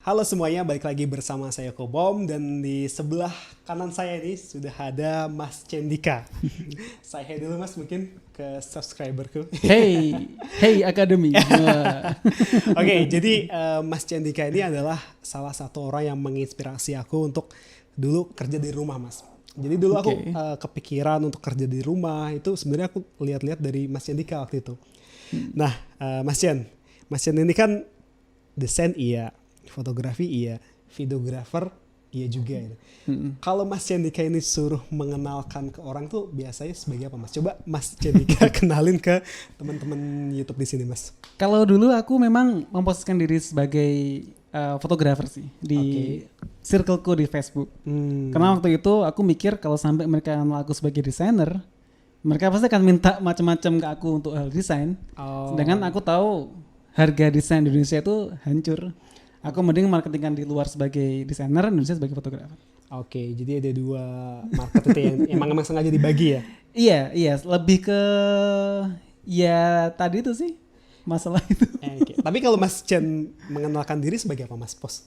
Halo semuanya, balik lagi bersama saya Kobom dan di sebelah kanan saya ini sudah ada Mas Cendika. Saya dulu Mas mungkin ke subscriberku. Hey Academy. Oke, jadi Mas Cendika ini adalah salah satu orang yang menginspirasi aku untuk dulu kerja di rumah Mas. Jadi dulu aku kepikiran untuk kerja di rumah itu sebenarnya aku lihat-lihat dari Mas Cendika waktu itu. Nah, Mas Cen ini kan desain iya, fotografi iya, videografer iya juga. Kalau Mas Cendika ini suruh mengenalkan ke orang tuh biasanya sebagai apa Mas? Coba Mas Cendika kenalin ke teman-teman YouTube di sini Mas. Kalau dulu aku memang memposisikan diri sebagai fotografer sih di circleku di Facebook. Karena waktu itu aku mikir kalau sampai mereka kenal aku sebagai desainer, mereka pasti akan minta macam-macam ke aku untuk hal desain. Sedangkan aku tahu harga desain di Indonesia itu hancur. Aku mending marketingkan di luar sebagai desainer, Indonesia sebagai fotografer. Oke, jadi ada dua market itu yang emang sengaja dibagi ya? Iya, lebih ke ya tadi itu sih masalah itu. Tapi kalau Mas Chen mengenalkan diri sebagai apa Mas Pos?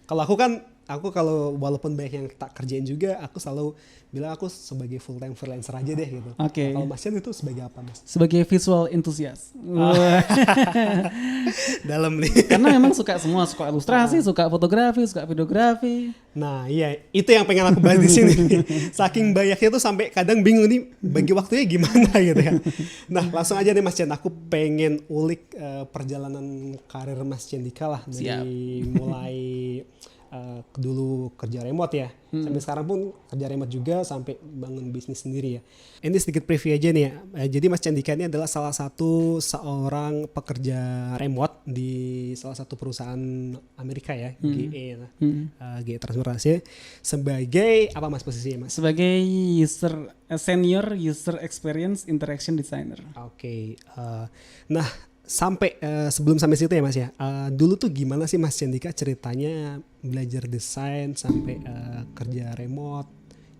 Kalau aku kalau walaupun banyak yang tak kerjain juga, aku selalu bilang aku sebagai full time freelancer aja deh gitu. Kalau Mas Chen itu sebagai apa Mas? Sebagai visual enthusiast. Dalam nih. Karena memang suka semua, suka ilustrasi, suka fotografi, suka videografi. Nah iya, itu yang pengen aku bahas di sini. Saking banyaknya tuh sampai kadang bingung nih bagi waktunya gimana gitu ya. Nah langsung aja nih Mas Chen, aku pengen ulik perjalanan karir Mas Cendika lah dari mulai dulu kerja remote ya, sampai sekarang pun kerja remote juga sampai bangun bisnis sendiri ya. Ini sedikit preview aja nih ya. Jadi Mas Cendika ini adalah salah satu seorang pekerja remote di salah satu perusahaan Amerika ya, GE Transportasi. Sebagai apa Mas posisinya Mas? Sebagai senior user experience interaction designer. Oke. Nah sampai sebelum sampai situ ya Mas ya, dulu tuh gimana sih Mas Cendika ceritanya belajar desain sampai kerja remote?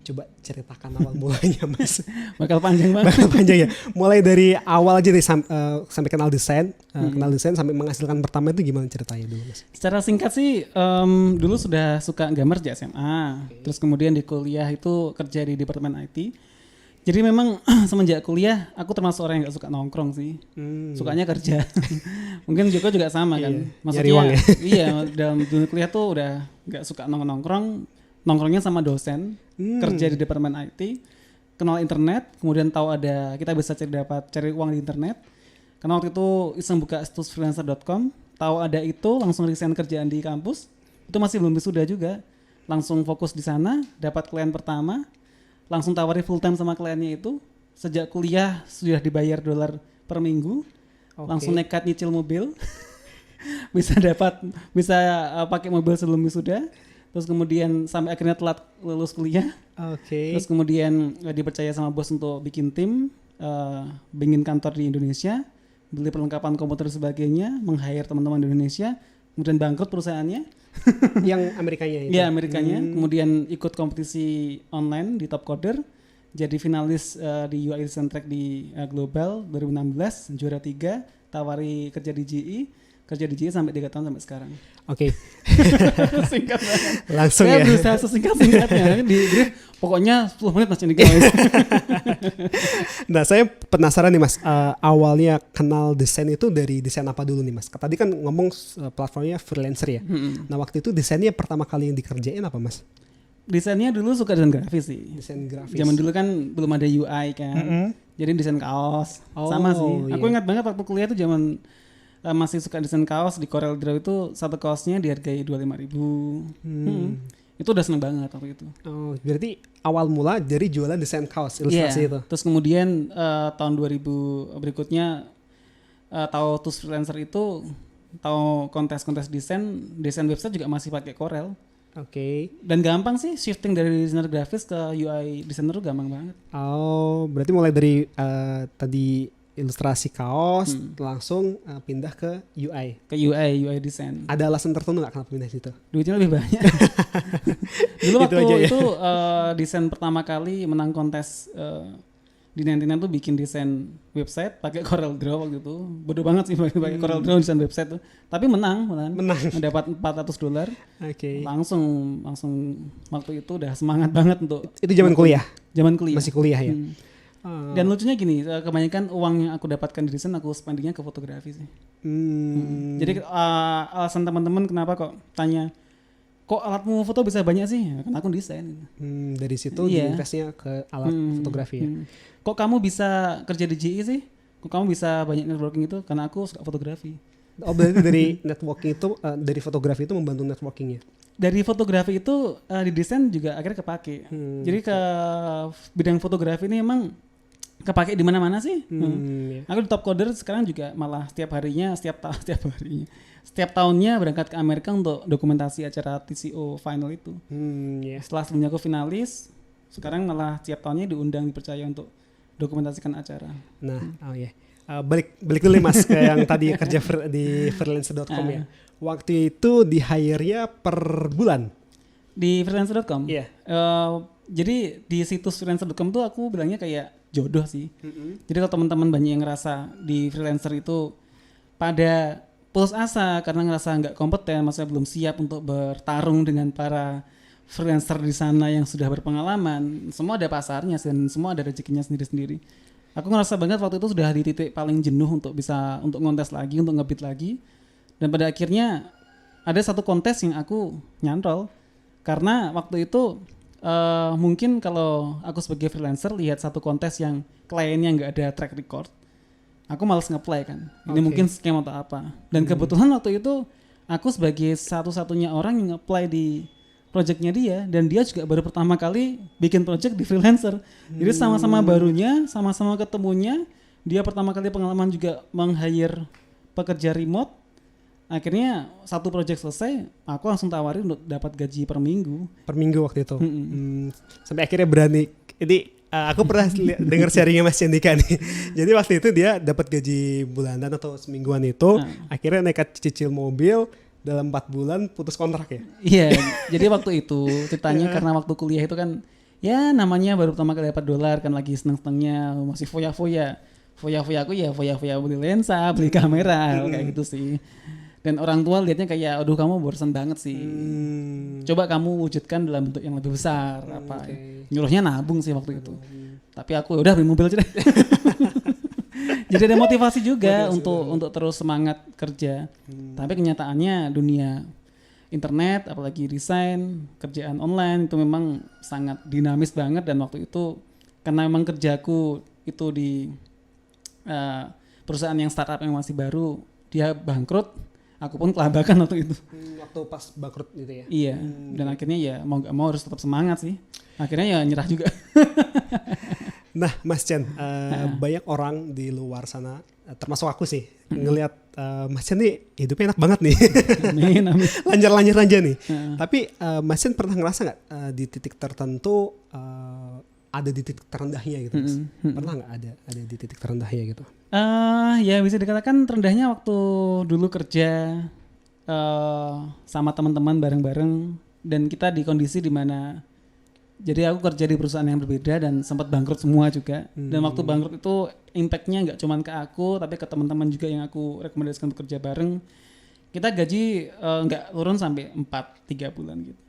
Coba ceritakan awal mulanya Mas. Bakal panjang banget. Bakal panjang ya. Mulai dari awal aja deh sampai kenal desain, kenal desain sampai menghasilkan pertama itu gimana ceritanya dulu Mas? Secara singkat sih dulu sudah suka gambar sejak SMA. Terus kemudian di kuliah itu kerja di departemen IT. Jadi memang semenjak kuliah aku termasuk orang yang gak suka nongkrong sih. Sukanya kerja. Mungkin juga sama kan. Maksudnya uang ya? Iya, dalam dunia kuliah tuh udah gak suka nongkrong. Nongkrongnya sama dosen, kerja di departemen IT, kenal internet, kemudian tahu ada kita bisa cari uang di internet. Karena waktu itu iseng buka situs freelancer.com, tahu ada itu langsung resign kerjaan di kampus. Itu masih belum wisuda juga. Langsung fokus di sana, dapat klien pertama. Langsung tawari full time sama kliennya itu. Sejak kuliah sudah dibayar $1 per minggu. Langsung nekat nyicil mobil. bisa pakai mobil sebelum wisuda. Terus kemudian sampai akhirnya telat lulus kuliah. Terus kemudian dipercaya sama bos untuk bikin tim, bikin kantor di Indonesia, beli perlengkapan komputer dan sebagainya, meng-hire teman-teman di Indonesia, kemudian bangkrut perusahaannya. Yang Amerikanya itu? Iya, Amerikanya. Kemudian ikut kompetisi online di Top Coder. Jadi finalis di UI Design Track di Global 2016, juara 3, tawari kerja di GE. Kerja di GE sampai 3 tahun sampai sekarang. Oke. Singkat banget. Langsung saya ya. berusaha sesingkat-singkatnya. Di brief pokoknya 10 menit Mas Cendika. Nah saya penasaran nih Mas, awalnya kenal desain itu dari desain apa dulu nih Mas? Tadi kan ngomong platformnya freelancer ya. Nah waktu itu desainnya pertama kali yang dikerjain apa Mas? Desainnya dulu suka desain grafis sih. Desain grafis. Zaman dulu kan belum ada UI kan. Jadi desain kaos. Sama sih. Aku ingat banget waktu kuliah tuh zaman masih suka desain kaos di Corel Draw itu satu kaosnya dihargai 25.000. Itu udah seneng banget waktu itu. Oh, berarti awal mula dari jualan desain kaos ilustrasi itu. Terus kemudian tahun 2000 berikutnya tahu Tools Freelancer itu, tahu kontes-kontes desain website juga masih pakai Corel. Dan gampang sih shifting dari desainer grafis ke UI designer tuh gampang banget. Oh, berarti mulai dari tadi ilustrasi kaos langsung pindah ke UI. Ke UI design. Ada alasan tertentu nggak kenapa pindah situ? Duitnya lebih banyak. Dulu waktu itu desain pertama kali menang kontes di 99 tuh bikin desain website pakai Corel Draw gitu. Bodoh banget sih pakai Corel Draw desain website tuh. Tapi menang. Mendapat $400. Oke. Langsung waktu itu udah semangat banget untuk Itu zaman kuliah. Masih kuliah ya. Dan lucunya gini, kebanyakan uang yang aku dapatkan di desain aku spendingnya ke fotografi sih. Jadi alasan teman-teman kenapa kok tanya, kok alatmu foto bisa banyak sih? Ya, karena aku desain. Dari situ investnya ke alat fotografi ya. Kok kamu bisa kerja di GE sih? Kok kamu bisa banyak networking itu? Karena aku suka fotografi. Oh berarti dari networking itu, dari fotografi itu membantu networkingnya? Dari fotografi itu di desain juga akhirnya kepake. Jadi ke bidang fotografi ini emang kepake di mana-mana sih. Aku di Top Coder sekarang juga malah setiap tahunnya berangkat ke Amerika untuk dokumentasi acara TCO final itu. Sebelumnya aku finalis, sekarang malah setiap tahunnya dipercaya untuk dokumentasikan acara. Nah, balik dulu Mas ke yang tadi kerja di freelancer.com ya. Waktu itu di hire-nya per bulan di freelancer.com. Iya. Jadi di situs freelancer.com tuh aku bilangnya kayak jodoh sih. Jadi kalau teman-teman banyak yang ngerasa di freelancer itu pada putus asa karena ngerasa nggak kompeten, maksudnya belum siap untuk bertarung dengan para freelancer di sana yang sudah berpengalaman, semua ada pasarnya dan semua ada rezekinya sendiri-sendiri. Aku ngerasa banget waktu itu sudah di titik paling jenuh untuk ngontes lagi, untuk ngebit lagi. Dan pada akhirnya ada satu kontes yang aku nyantol karena waktu itu mungkin kalau aku sebagai freelancer lihat satu kontes yang kliennya nggak ada track record, aku malas nge-play kan. Ini mungkin scam atau apa. Dan kebetulan waktu itu aku sebagai satu-satunya orang yang nge-play di projectnya dia, dan dia juga baru pertama kali bikin project di freelancer. Jadi sama-sama barunya, sama-sama ketemunya, dia pertama kali pengalaman juga meng-hire pekerja remote. Akhirnya satu project selesai, aku langsung tawarin untuk dapat gaji per minggu. Per minggu waktu itu. Sampai akhirnya berani. Ini aku pernah dengar sharingnya Mas Cendika nih. Jadi waktu itu dia dapat gaji bulanan atau semingguan itu, akhirnya nekat cicil mobil. Dalam 4 bulan putus kontrak ya? Iya, jadi waktu itu ceritanya karena waktu kuliah itu kan ya namanya baru pertama kali dapat $, kan lagi seneng-senengnya, masih foya-foya. Foya-foya aku ya foya-foya beli lensa, beli kamera, kayak gitu sih. Dan orang tua lihatnya kayak, aduh kamu bosan banget sih. Coba kamu wujudkan dalam bentuk yang lebih besar. Nyuruhnya nabung sih waktu itu. Tapi aku udah beli mobil aja deh. Jadi ada motivasi juga untuk terus semangat kerja. Tapi kenyataannya dunia internet, apalagi desain, kerjaan online itu memang sangat dinamis banget. Dan waktu itu karena memang kerjaku itu di perusahaan yang startup yang masih baru, dia bangkrut, aku pun kelabakan waktu itu. Waktu pas bangkrut gitu ya? Iya, dan akhirnya ya mau gak mau harus tetap semangat sih. Akhirnya ya nyerah juga. Nah Mas Chen, banyak orang di luar sana, termasuk aku sih, ngelihat Mas Chen nih hidupnya enak banget nih. Amin. Lancar-lancar aja nih. Tapi Mas Chen pernah ngerasa gak di titik tertentu ada di titik terendahnya gitu Mas? Pernah gak ada di titik terendahnya gitu? Ya bisa dikatakan terendahnya waktu dulu kerja sama teman-teman bareng-bareng, dan kita di kondisi dimana jadi aku kerja di perusahaan yang berbeda dan sempat bangkrut semua juga. Dan waktu bangkrut itu impactnya nggak cuma ke aku, tapi ke teman-teman juga yang aku rekomendasikan bekerja bareng. Kita gaji nggak turun sampai 4-3 bulan gitu.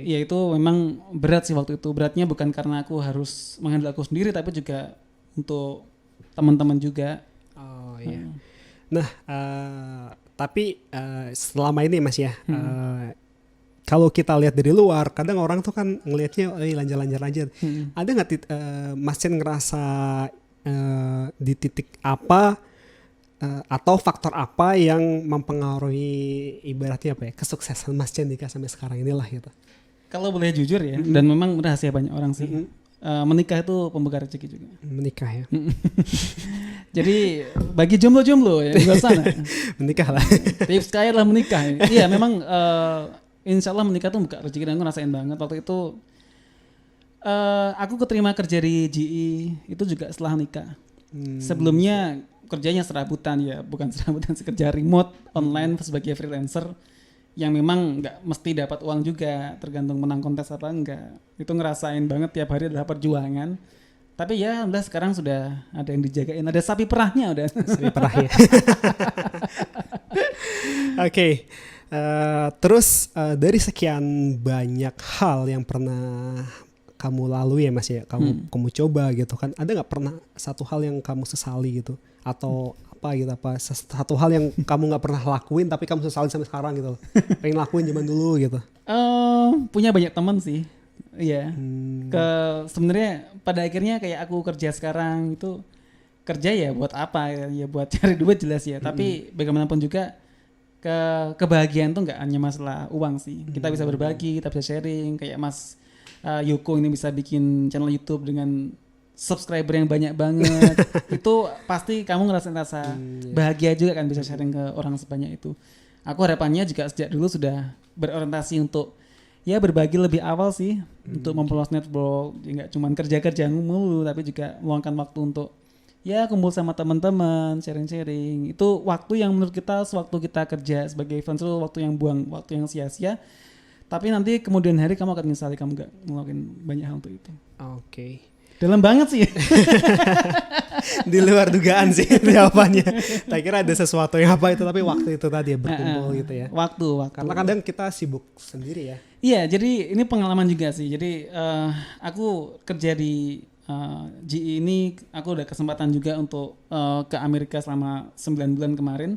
Ya itu memang berat sih waktu itu. Beratnya bukan karena aku harus menghandle aku sendiri, tapi juga untuk teman-teman juga. Oh iya. Nah tapi selama ini Mas ya, kalau kita lihat dari luar, kadang orang tuh kan ngelihatnya lancar-lancar. Ada nggak Mas Chen ngerasa di titik apa atau faktor apa yang mempengaruhi ibaratnya apa ya, kesuksesan Mas Chen sampai sekarang inilah gitu? Kalau boleh jujur ya, dan memang rahasia banyak orang sih. Menikah itu pembuka rezeki juga. Menikah ya. Jadi bagi jomblo-jomblo ya di luar sana, menikah lah. Tips kaya lah menikah. Iya memang. Insya Allah menikah tuh buka rezeki, dan aku ngerasain banget waktu itu. Aku keterima kerja di GE itu juga setelah nikah. Sebelumnya kerjanya serabutan ya, bukan serabutan sih, kerja remote online sebagai freelancer yang memang nggak mesti dapat uang juga, tergantung menang kontes apa enggak. Itu ngerasain banget tiap hari adalah perjuangan. Tapi ya alhamdulillah sekarang sudah ada yang dijagain, ada sapi perahnya udah. Sapi perah ya. Oke, terus dari sekian banyak hal yang pernah kamu lalui ya Mas ya, kamu coba gitu kan, ada nggak pernah satu hal yang kamu sesali gitu, atau apa gitu, apa satu hal yang kamu nggak pernah lakuin tapi kamu sesali sampai sekarang gitu, pengen lakuin zaman dulu gitu? Punya banyak teman sih, iya. Sebenarnya pada akhirnya kayak aku kerja sekarang itu kerja ya buat apa ya, buat cari duit jelas ya. Tapi bagaimanapun juga kebahagiaan tuh nggak hanya masalah uang sih. Kita bisa berbagi, kita bisa sharing. Kayak Mas Yoko ini bisa bikin channel YouTube dengan subscriber yang banyak banget. Itu pasti kamu ngerasain rasa bahagia juga kan, bisa sharing ke orang sebanyak itu. Aku harapannya juga sejak dulu sudah berorientasi untuk ya berbagi lebih awal sih, untuk memperluas network. Ya nggak cuma kerja mulu, tapi juga meluangkan waktu untuk ya kumpul sama teman-teman, sharing-sharing. Itu waktu yang menurut kita sewaktu kita kerja sebagai freelancer, waktu yang buang, waktu yang sia-sia. Tapi nanti kemudian hari kamu akan menyesali kamu gak ngelakuin banyak hal untuk itu. Oke. Dalam banget sih. Di luar dugaan sih jawabannya. Tak kira ada sesuatu yang apa itu, tapi waktu itu tadi ya, berkumpul gitu ya. Waktu. Karena kadang kita sibuk sendiri ya. Iya, jadi ini pengalaman juga sih. Jadi aku kerja di GE ini, aku udah kesempatan juga untuk ke Amerika selama 9 bulan kemarin.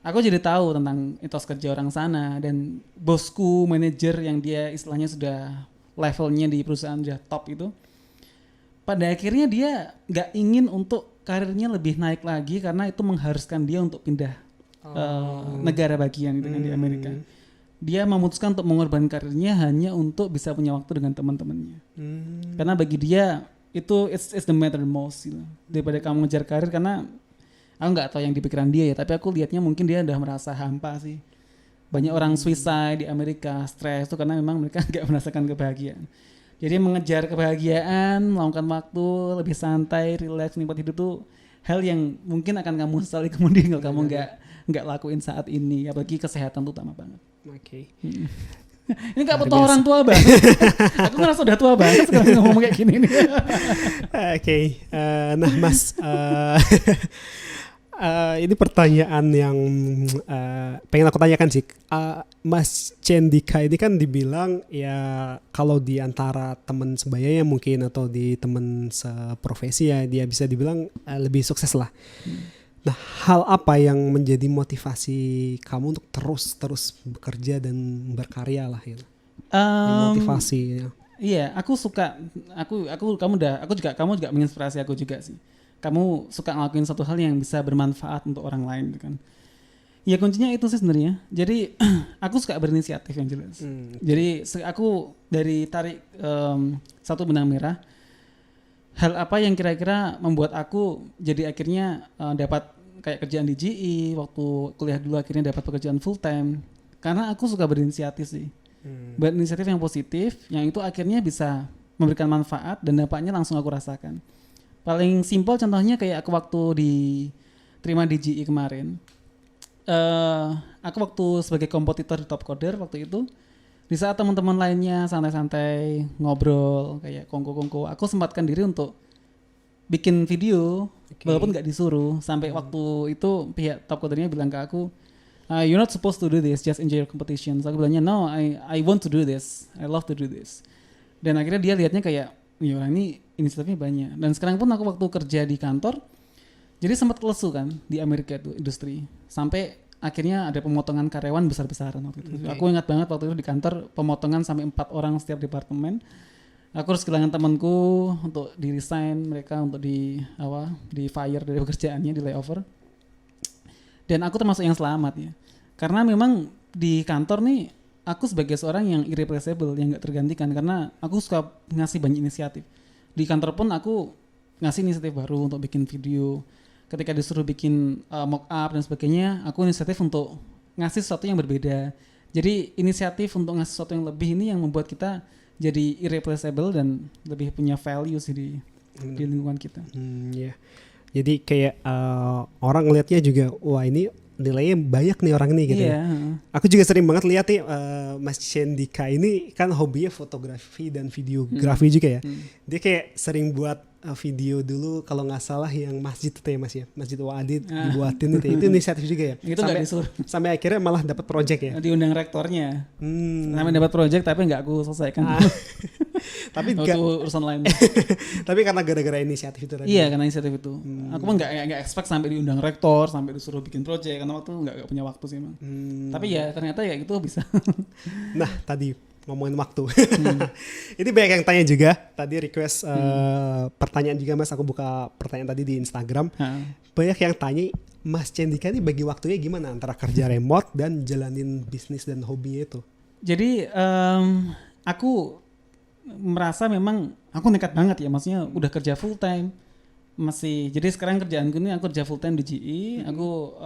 Aku jadi tahu tentang etos kerja orang sana, dan bosku, manajer yang dia istilahnya sudah levelnya di perusahaan sudah top itu, pada akhirnya dia nggak ingin untuk karirnya lebih naik lagi karena itu mengharuskan dia untuk pindah negara bagian gitu kan di Amerika. Dia memutuskan untuk mengorbankan karirnya hanya untuk bisa punya waktu dengan teman-temannya. Karena bagi dia itu it's the matter most gitu. Daripada kamu ngejar karir, karena aku nggak tahu yang di pikiran dia ya, tapi aku lihatnya mungkin dia udah merasa hampa sih. Banyak orang suicide di Amerika, stres itu karena memang mereka nggak merasakan kebahagiaan. Jadi mengejar kebahagiaan, meluangkan waktu, lebih santai, relax, nikmat hidup tuh hal yang mungkin akan kamu sesali kemudian kalau kamu nggak lakuin saat ini. Apalagi kesehatan tuh utama banget. Oke. Ini nggak butuh orang tua banget. Aku ngerasa udah tua banget sekarang ngomong kayak gini nih. Oke. Nah Mas, ini pertanyaan yang pengen aku tanyakan sih. Mas Cendika ini kan dibilang ya kalau di antara teman sebayanya mungkin atau di teman seprofesi ya dia bisa dibilang lebih sukses lah. Nah, hal apa yang menjadi motivasi kamu untuk terus bekerja dan berkarya lah gitu? Motivasi. Iya, aku suka. Kamu juga menginspirasi aku juga sih. Kamu suka ngelakuin satu hal yang bisa bermanfaat untuk orang lain gitu kan. Ya kuncinya itu sih sebenarnya. Jadi aku suka berinisiatif yang jelas. Jadi aku dari tarik satu benang merah. Hal apa yang kira-kira membuat aku jadi akhirnya dapat kayak kerjaan di GE, waktu kuliah dulu akhirnya dapat pekerjaan full time. Karena aku suka berinisiatif sih. Berinisiatif yang positif, yang itu akhirnya bisa memberikan manfaat dan dampaknya langsung aku rasakan. Paling simpel contohnya kayak aku waktu diterima di GE kemarin. Aku waktu sebagai kompetitor di Top Coder waktu itu, di saat teman-teman lainnya santai-santai ngobrol kayak kongko-kongko, aku sempatkan diri untuk bikin video walaupun nggak disuruh. Sampai waktu itu pihak Top Codernya bilang ke aku, you're not supposed to do this, just enjoy your competition. So aku bilangnya no, I want to do this, I love to do this. Dan akhirnya dia lihatnya kayak, ya orang ini inisiatifnya banyak. Dan sekarang pun aku waktu kerja di kantor, jadi sempat lesu kan di Amerika itu industri. Sampai akhirnya ada pemotongan karyawan besar-besaran waktu itu. Aku ingat banget waktu itu di kantor pemotongan sampai 4 orang setiap departemen. Aku harus kehilangan temanku untuk di resign, mereka untuk di fire dari pekerjaannya, di layover. Dan aku termasuk yang selamat ya. Karena memang di kantor nih aku sebagai seorang yang irreplaceable, yang gak tergantikan, karena aku suka ngasih banyak inisiatif. Di kantor pun aku ngasih inisiatif baru untuk bikin video. Ketika disuruh bikin mock up dan sebagainya, aku inisiatif untuk ngasih sesuatu yang berbeda. Jadi inisiatif untuk ngasih sesuatu yang lebih ini yang membuat kita jadi irreplaceable dan lebih punya value sih di lingkungan kita. Yeah. Jadi kayak orang ngelihatnya juga, wah ini nilainya banyak nih orang ini gitu Iya. ya. Aku juga sering banget lihat nih Mas Cendika ini kan hobinya fotografi dan videografi juga ya. Dia kayak sering buat video dulu kalau nggak salah yang masjid itu ya Mas ya, Masjid Wadid dibuatin itu. Itu inisiatif juga ya. Itu nggak disuruh. Sampai akhirnya malah dapat project ya. Diundang rektornya. Hmm. Namanya dapat project tapi nggak aku selesaikan. Tapi Itu urusan lain. tapi karena gara-gara inisiatif itu tadi. Iya, karena inisiatif itu. Aku mah nggak expect sampai diundang rektor, sampai disuruh bikin project karena waktu nggak punya waktu sih emang. Tapi ya ternyata ya gitu bisa. Nah tadi ngomongin waktu. Ini banyak yang tanya juga. Tadi request pertanyaan juga Mas. Aku buka pertanyaan tadi di Instagram. Banyak yang tanya Mas Cendika ini bagi waktunya gimana antara kerja remote dan jalanin bisnis dan hobinya itu? Jadi aku merasa memang aku nekat banget ya. Maksudnya udah kerja full time. Jadi sekarang kerjaanku ini aku kerja full time di GE. Aku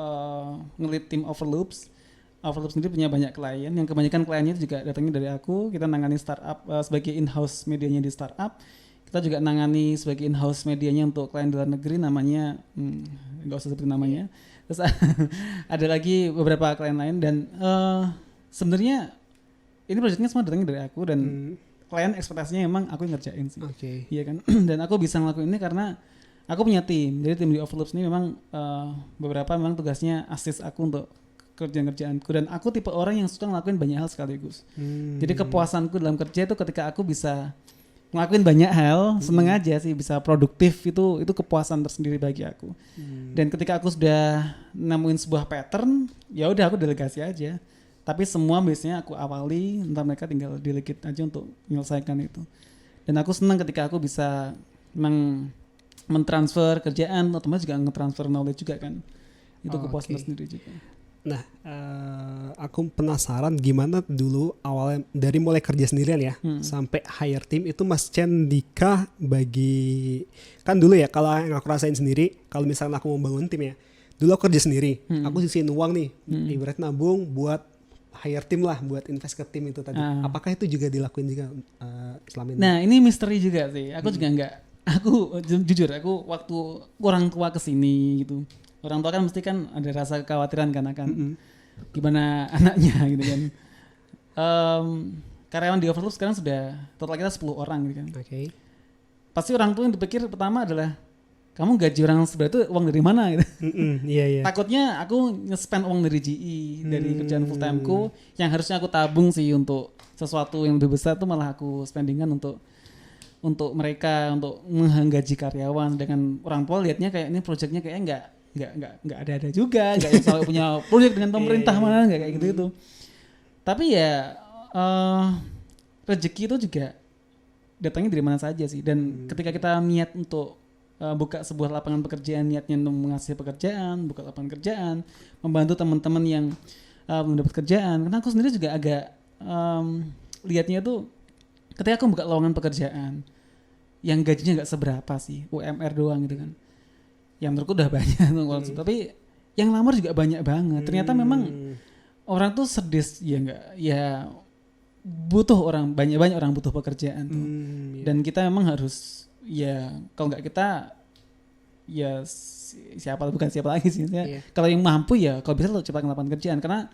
ngelit tim Overloops. Overloop sendiri punya banyak klien yang kebanyakan kliennya itu juga datangnya dari aku. Kita nangani startup sebagai in-house medianya di startup. Kita juga nangani sebagai in-house medianya untuk klien di luar negeri namanya nggak usah sebutin namanya. Terus ada lagi beberapa klien lain dan sebenarnya ini proyeknya semua datangnya dari aku dan klien ekspektasinya emang aku yang ngerjain sih. Iya kan? Dan aku bisa ngelakuin ini karena aku punya tim. Jadi tim di Overloops ini memang beberapa memang tugasnya assist aku untuk kerjaan-kerjaanku dan aku tipe orang yang suka ngelakuin banyak hal sekaligus. Jadi kepuasanku dalam kerja itu ketika aku bisa ngelakuin banyak hal, seneng aja sih bisa produktif itu kepuasan tersendiri bagi aku. Dan ketika aku sudah nemuin sebuah pattern, ya udah aku delegasi aja. Tapi semua biasanya aku awali, entar mereka tinggal delegate aja untuk menyelesaikan itu. Dan aku senang ketika aku bisa mentransfer kerjaan, otomatis juga ngetransfer knowledge juga kan. Itu kepuasan tersendiri juga. Nah, aku penasaran gimana dulu awalnya dari mulai kerja sendirian ya sampai hire tim itu Mas Cendika bagi kan dulu ya kalau yang aku rasain sendiri kalau misalnya aku mau bangun tim ya dulu aku kerja sendiri aku sisihin uang nih ibarat nabung buat hire tim lah buat invest ke tim itu tadi apakah itu juga dilakuin juga selama ini? Nah ini misteri juga sih aku juga jujur aku waktu orang tua kesini gitu orang tua kan mesti kan ada rasa kekhawatiran kan akan gimana anaknya gitu kan. Karyawan di Overloop sekarang sudah total kita 10 orang gitu kan. Pasti orang tua yang dipikir pertama adalah kamu gaji orang sebelah itu uang dari mana gitu. Iya. Takutnya aku nge-spend uang dari GE dari kerjaan full timeku yang harusnya aku tabung sih untuk sesuatu yang lebih besar tuh malah aku spendingan untuk mereka untuk menggaji karyawan dengan orang tua lihatnya kayak ini proyeknya kayaknya nggak ada juga nggak yang selalu punya proyek dengan pemerintah mana nggak kayak gitu tapi ya rezeki itu juga datangnya dari mana saja sih dan ketika kita niat untuk buka sebuah lapangan pekerjaan niatnya untuk menghasilkan pekerjaan buka lapangan kerjaan membantu teman-teman yang mendapat kerjaan karena aku sendiri juga agak lihatnya tuh ketika aku buka lowongan pekerjaan yang gajinya nggak seberapa sih UMR doang gitu kan yang menurutku udah banyak tapi yang lamar juga banyak banget ternyata memang orang tuh sedis ya butuh orang banyak orang butuh pekerjaan tuh dan kita memang harus ya kalau nggak kita ya bukan siapa lagi sih kalau yang mampu ya kalau bisa lo ciptakan lapangan kerjaan karena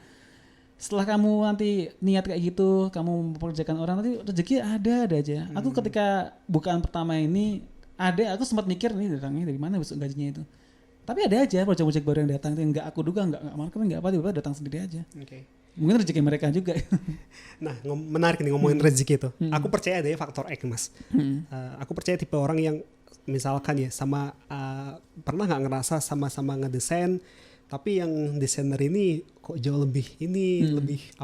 setelah kamu nanti niat kayak gitu kamu mempekerjakan orang nanti rezeki ada aja aku ketika bukaan pertama ini aku sempat mikir nih datangnya dari mana besok gajinya itu tapi ada aja project-project baru yang datang yang nggak aku duga nggak marketing nggak apa tiba-tiba datang sendiri aja mungkin rezeki mereka juga. Nah menarik nih ngomongin rezeki itu aku percaya ada ya faktor X Mas aku percaya tipe orang yang misalkan ya sama pernah nggak ngerasa sama-sama ngedesain tapi yang desainer ini kok jauh lebih lebih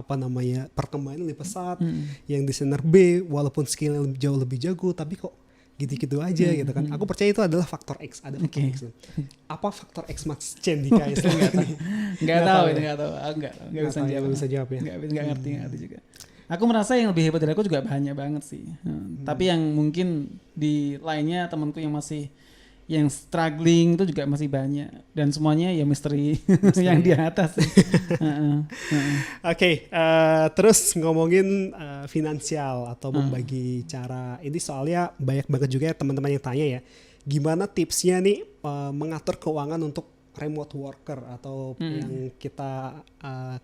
perkembangannya lebih pesat yang desainer B walaupun skillnya jauh lebih jago tapi kok gitu-gitu aja gitu kan. Aku percaya itu adalah faktor X, ada faktor X. Apa faktor X Mas Cendika? Enggak tahu. Enggak bisa jawab ya. Enggak ngerti juga. Aku merasa yang lebih hebat dari aku juga banyak banget sih. Tapi yang mungkin di lainnya temanku yang masih yang struggling itu juga masih banyak dan semuanya ya misteri yang di atas. Oke, terus ngomongin finansial atau membagi cara ini soalnya banyak banget juga ya teman-teman yang tanya ya, gimana tipsnya nih mengatur keuangan untuk remote worker atau yang kita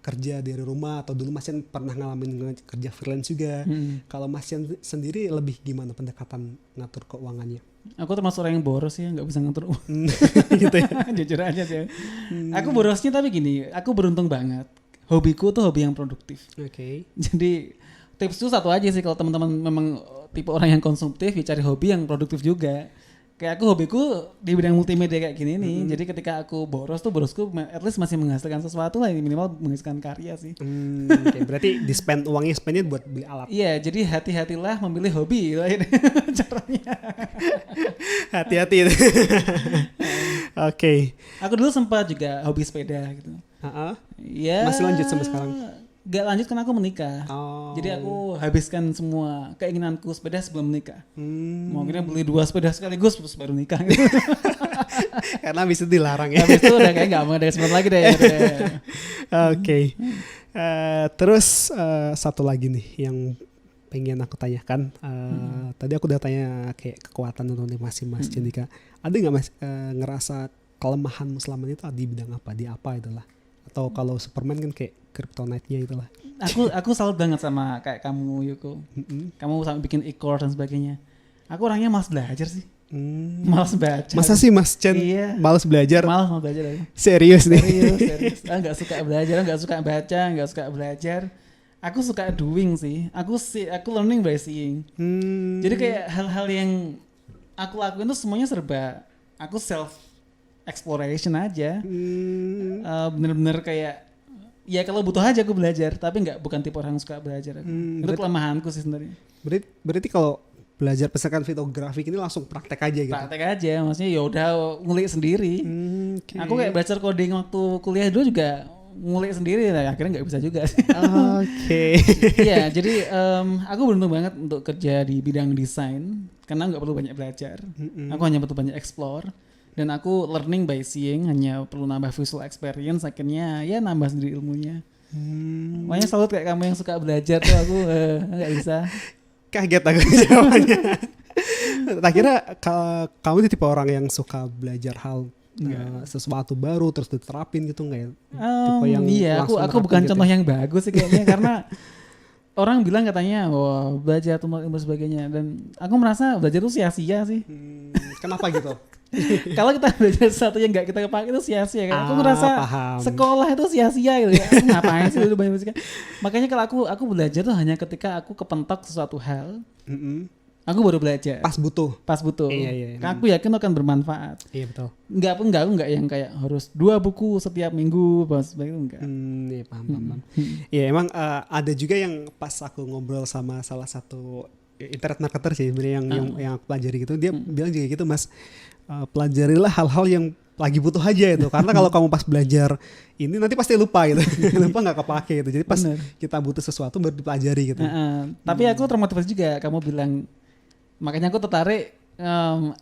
kerja dari rumah, atau dulu Mas Chan pernah ngalamin kerja freelance juga. Kalau Mas Chan sendiri lebih gimana pendekatan ngatur keuangannya? Aku termasuk orang yang boros ya, nggak bisa ngatur uang. Gitu ya. Jujur aja sih. Aku borosnya tapi gini, aku beruntung banget. Hobiku tuh hobi yang produktif. Oke. Jadi tips tuh satu aja sih, kalau teman-teman memang tipe orang yang konsumtif, ya cari hobi yang produktif juga. Kayak aku hobiku di bidang multimedia kayak gini nih. Jadi ketika aku borosku at least masih menghasilkan sesuatu lah, minimal menghasilkan karya sih. Okay. Berarti spendnya buat beli alat. Iya, jadi hati-hatilah memilih hobi lah ini caranya. Hati-hati. Oke. Aku dulu sempat juga hobi sepeda gitu. Ya. Masih lanjut sampai sekarang? Gak lanjut karena aku menikah. Jadi aku habiskan semua keinginanku sepeda sebelum menikah. Mungkin beli 2 sepeda sekaligus terus baru nikah. Gitu. Karena habis itu dilarang ya. Habis itu udah kayak gak mau ada kesempatan lagi deh. Oke. Terus satu lagi nih yang pengen aku tanyakan. Tadi aku udah tanya kayak kekuatan atau masih Mas Cendika. Ada nggak Mas ngerasa kelemahanmu selama itu di bidang apa? Di apa itulah? Atau kalau Superman kan kayak kryptonite-nya itulah. Aku salut banget sama kayak kamu Yuko. Kamu sampai bikin e-course dan sebagainya. Aku orangnya malas belajar sih. Malas baca. Masa sih Mas Chen malas belajar? Malas mau belajar aku. Serius nih? Serius. Gak suka belajar, gak suka baca, gak suka belajar. Aku suka doing sih. Aku learning by seeing. Jadi kayak hal-hal yang aku lakuin tuh semuanya serba aku self exploration aja. Bener-bener kayak ya kalau butuh aja aku belajar, tapi bukan tipe orang yang suka belajar. Itu kelemahanku sih sebenarnya. Berarti kalau belajar misalkan fotografi ini langsung praktek aja gitu. Praktek aja, maksudnya ya udah ngulik sendiri. Okay. Aku kayak belajar coding waktu kuliah dulu juga ngulik sendiri, nah akhirnya nggak bisa juga. Oke. Iya, jadi aku beruntung banget untuk kerja di bidang desain karena nggak perlu banyak belajar. Aku hanya perlu banyak explore. Dan aku learning by seeing, hanya perlu nambah visual experience, akhirnya ya nambah sendiri ilmunya. Makanya salut kayak kamu yang suka belajar tuh, aku nggak bisa. Kaget aku jawabannya. Tak kira kamu itu tipe orang yang suka belajar hal sesuatu baru terus diterapin gitu nggak ya? Tipe yang iya, aku bukan gitu contoh yang bagus sih kayaknya karena orang bilang katanya wah belajar tuh ilmu sebagainya, dan aku merasa belajar itu sia-sia sih. Kenapa gitu? Kalau kita belajar sesuatu yang nggak kita pakai itu sia-sia kan. Aku merasa sekolah itu sia-sia gitu ya. Aku ngapain sih dulu banyak. Makanya kalau aku belajar tuh hanya ketika aku kepentok sesuatu hal. Aku baru belajar. Pas butuh. Iya. Aku yakin akan bermanfaat. Iya betul. Enggak yang kayak harus 2 buku setiap minggu itu enggak. Iya paham. Iya emang ada juga yang pas aku ngobrol sama salah satu internet marketer sih sebenarnya yang aku pelajari gitu, dia bilang juga gitu Mas, pelajarilah hal-hal yang lagi butuh aja itu, karena kalau kamu pas belajar ini nanti pasti lupa gitu. Lupa nggak kepake gitu, jadi pas kita butuh sesuatu baru dipelajari gitu. Tapi aku termotivasi juga kamu bilang, makanya aku tertarik.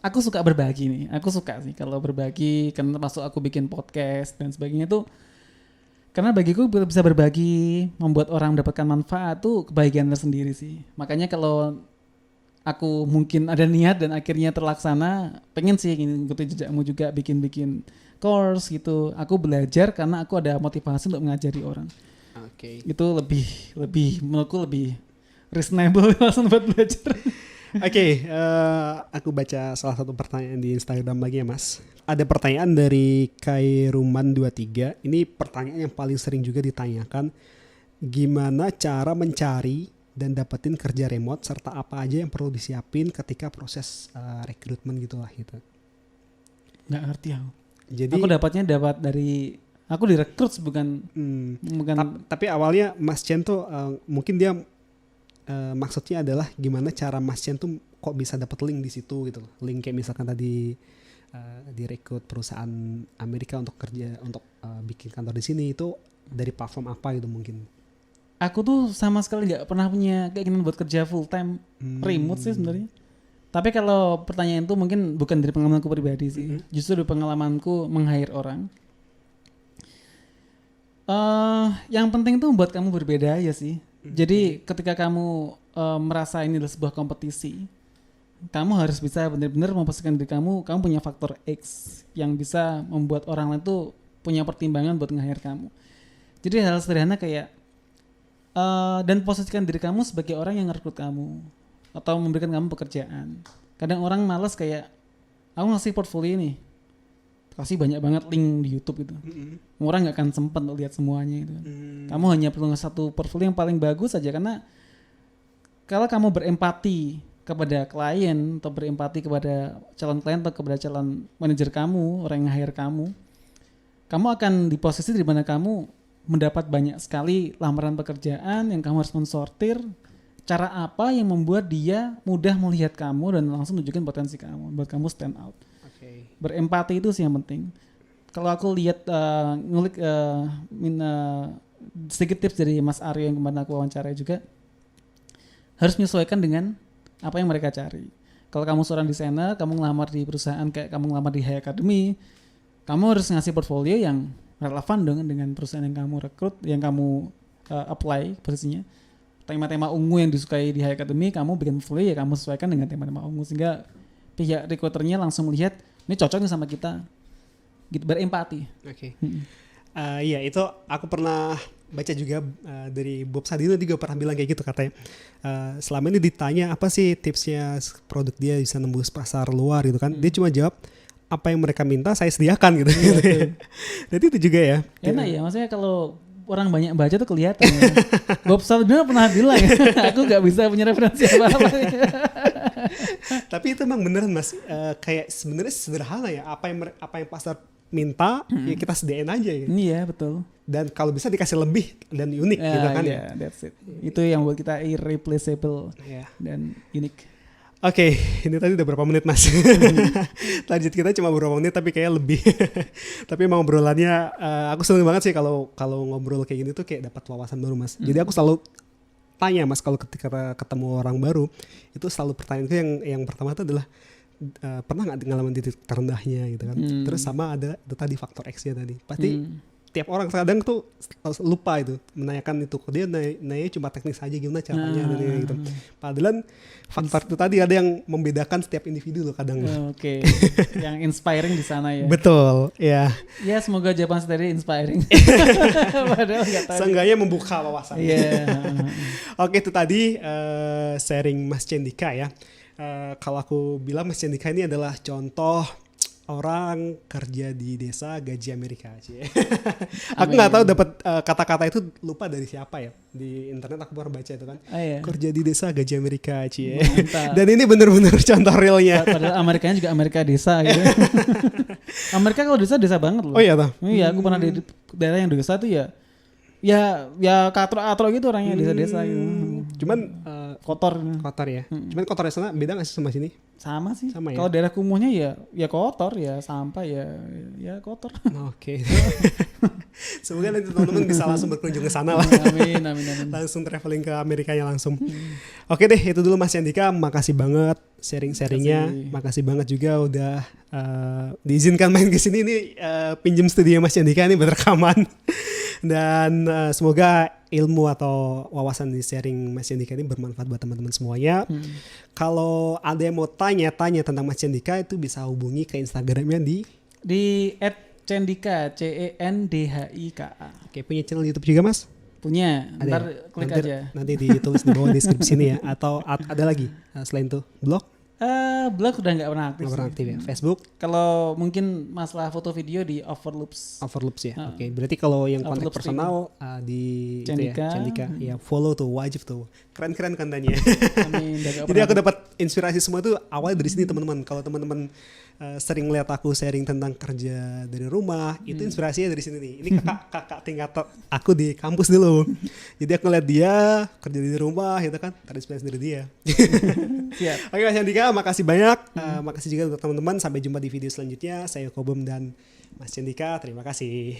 Aku suka berbagi nih, aku suka sih kalau berbagi, karena termasuk aku bikin podcast dan sebagainya tuh, karena bagiku bisa berbagi, membuat orang mendapatkan manfaat tuh kebahagiaan tersendiri sih. Makanya kalau aku mungkin ada niat dan akhirnya terlaksana, pengen sih ngikutin jejakmu juga, bikin course gitu. Aku belajar karena aku ada motivasi untuk mengajari orang. Oke. Itu lebih menurutku lebih reasonable alasan buat belajar. Oke, aku baca salah satu pertanyaan di Instagram lagi ya Mas. Ada pertanyaan dari Kairuman23. Ini pertanyaan yang paling sering juga ditanyakan. Gimana cara mencari dan dapetin kerja remote, serta apa aja yang perlu disiapin ketika proses rekrutmen gitulah gitu. Nggak ngerti aku. Jadi aku dapat dari aku direkrut bukan. Tapi awalnya Mas Chen tuh mungkin dia maksudnya adalah gimana cara Mas Chen tuh kok bisa dapat link di situ gitu. Link kayak misalkan tadi direkrut perusahaan Amerika untuk kerja untuk bikin kantor di sini, itu dari platform apa gitu mungkin. Aku tuh sama sekali nggak pernah punya keinginan buat kerja full time remote sih sebenarnya. Tapi kalau pertanyaan itu mungkin bukan dari pengalamanku pribadi sih, justru dari pengalamanku meng-hire orang. Yang penting tuh buat kamu berbeda ya sih. Jadi ketika kamu merasa ini adalah sebuah kompetisi, kamu harus bisa benar-benar memposisikan diri kamu punya faktor X yang bisa membuat orang lain tuh punya pertimbangan buat nge-hire kamu. Jadi hal sederhana kayak dan posisikan diri kamu sebagai orang yang ngerekrut kamu atau memberikan kamu pekerjaan. Kadang orang malas kayak aku ngasih portfolio nih, kasih banyak banget link di YouTube gitu. Orang nggak akan sempat lihat semuanya gitu. Kamu hanya perlu satu portfolio yang paling bagus saja, karena kalau kamu berempati kepada klien atau berempati kepada calon klien atau kepada calon manajer kamu, orang yang hire kamu akan di posisi di mana kamu mendapat banyak sekali lamaran pekerjaan yang kamu harus mensortir cara apa yang membuat dia mudah melihat kamu dan langsung tunjukin potensi kamu, buat kamu stand out. Berempati itu sih yang penting. Kalau aku lihat ngulik sedikit tips dari Mas Aryo yang kemarin aku wawancarai juga, harus menyesuaikan dengan apa yang mereka cari. Kalau kamu seorang desainer, kamu ngelamar di perusahaan kayak kamu ngelamar di High Academy, kamu harus ngasih portfolio yang relevan dengan perusahaan yang kamu rekrut, yang kamu apply posisinya. Tema-tema ungu yang disukai di High Academy, kamu bikin portfolio ya kamu sesuaikan dengan tema-tema ungu, sehingga pihak recruiternya langsung melihat ini cocok nih sama kita. Gitu, berempati. Oke. Iya, itu aku pernah baca juga dari Bob Sadino juga pernah bilang kayak gitu katanya. Selama ini ditanya apa sih tipsnya produk dia bisa nembus pasar luar gitu kan. Dia cuma jawab apa yang mereka minta saya sediakan gitu. Jadi itu juga ya. Enak ya, maksudnya kalau orang banyak baca tuh kelihatan ya. Bob Sadino pernah bilang ya, aku gak bisa punya referensi apa-apa. Tapi itu emang beneran Mas, kayak sebenarnya sederhana ya, apa yang pasar minta ya kita sediain aja gitu. Iya betul. Dan kalau bisa dikasih lebih dan unik gitu kan. Iya, that's it. Itu yang buat kita irreplaceable dan unik. Oke, ini tadi udah berapa menit Mas? Lanjut kita cuma beberapa menit tapi kayak lebih. Tapi emang obrolannya aku seneng banget sih kalau ngobrol kayak gini tuh kayak dapat wawasan baru Mas. Jadi aku selalu tanya Mas kalau ketika ketemu orang baru, itu selalu pertanyaanku yang pertama itu adalah pernah nggak ngalamin titik terendahnya gitu kan. Terus sama ada itu tadi faktor X-nya tadi. Pasti tiap orang kadang tuh lupa itu menanyakan itu, dia nanya cuma teknis aja gimana caranya dan gitu. Padahal faktor itu tadi ada yang membedakan setiap individu loh kadang. Oke. Yang inspiring di sana ya. Betul, ya. Ya semoga jawaban tadi inspiring. Padahal nggak tahu. Seenggaknya membuka wawasan. Iya. Oke, itu tadi sharing Mas Cendika ya. Kalau aku bilang Mas Cendika ini adalah contoh orang kerja di desa gaji Amerika. Aku nggak tahu dapat kata-kata itu lupa dari siapa ya, di internet aku baru baca itu kan. Iya. Kerja di desa gaji Amerika. Dan ini benar-benar contoh realnya. Padahal Amerikanya juga Amerika desa gitu. Amerika kalau desa banget loh. Oh iya toh. Iya, aku pernah di daerah yang desa tuh ya katro gitu orangnya, desa-desa gitu. Cuman kotor ya. Cuman kotornya sana beda nggak sih sama sini? Sama sih. Sama ya? Kalau daerah kumuhnya ya kotor, ya sampah ya kotor. Oke. Semoga nanti teman-teman bisa langsung berkunjung ke sana lah. Amin. Langsung traveling ke Amerikanya langsung. Oke deh, itu dulu Mas Yandika. Makasih banget sharing-sharingnya. Makasih banget juga udah diizinkan main ke sini. Ini pinjem studio Mas Yandika nih buat rekaman. Dan semoga ilmu atau wawasan di sharing Mas Yandika ini bermanfaat buat teman-teman semuanya. Kalau ada yang mau tanya tentang Mas Yandika, itu bisa hubungi ke Instagramnya di @cendika CENDHIKA. Oke, punya channel YouTube juga Mas? Punya. Ntar klik aja. Nanti ditulis di bawah deskripsi ini ya. Atau ada lagi selain itu blog? Blog udah nggak pernah aktif. Nggak pernah aktif ya. Facebook? Kalau mungkin masalah foto video di Overloops. Overloops ya. Oke. Berarti kalau yang kontak personal di Cendika. Cendika ya, follow tuh, wajib tuh. Keren-keren kontennya. Amin. Jadi aku dapat inspirasi semua tuh awalnya dari sini teman-teman. Kalau teman-teman sering lihat aku sharing tentang kerja dari rumah, itu inspirasinya dari sini nih. Ini kakak tingkat aku di kampus dulu. Jadi aku ngeliat dia kerja di rumah, gitu kan, terinspirasi dari dia. Siap. Oke Mas Yandika, makasih banyak. Makasih juga untuk teman-teman. Sampai jumpa di video selanjutnya. Saya Kobom dan Mas Yandika. Terima kasih.